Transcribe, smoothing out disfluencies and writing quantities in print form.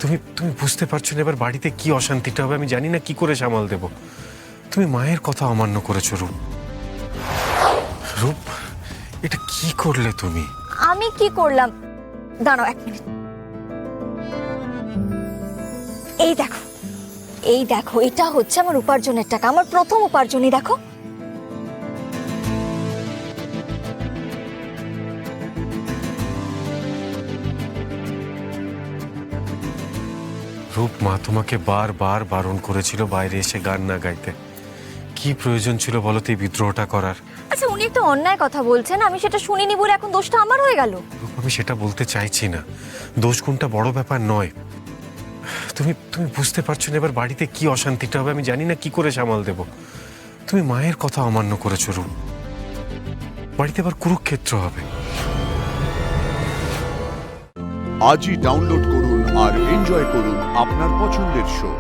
তুমি তুমি বুঝতে পারছো না এবার বাড়িতে কি অশান্তিটা হবে, আমি জানি না কি করে সামাল দেব। তুমি মায়ের কথা অমান্য করেছো রূপ। রূপ, এটা কি করলে তুমি? আমি কি করলাম? দাঁড়াও 1 মিনিট। এই দেখো, এই দেখো, এটা হচ্ছে আমার উপার্জনের টাকা, আমার প্রথম উপার্জনই। দেখো, রূপ, মা তোমাকে বারবার বারণ করেছিল বাইরে এসে গান না গাইতে। কি প্রয়োজন ছিল বলো তো এই বিদ্রোহটা করার? আচ্ছা উনি একটা অন্যায় কথা বলছেন, আমি সেটা শুনিনি বলে এখন দোষটা আমার হয়ে গেল। রূপ, আমি সেটা বলতে চাইছি না। দোষ গুণটা বড় ব্যাপার নয়। তুমি তুমি বুঝতে পারছো না এবার বাড়িতে কি অশান্তিটা হবে, আমি জানি না কি করে সামাল দেব। তুমি মায়ের কথা অমান্য করেছো রূপ। বাড়িতে আবার কুরুক্ষেত্র হবে। আজই ডাউনলোড করুন আর এনজয় করুন আপনার পছন্দের শো।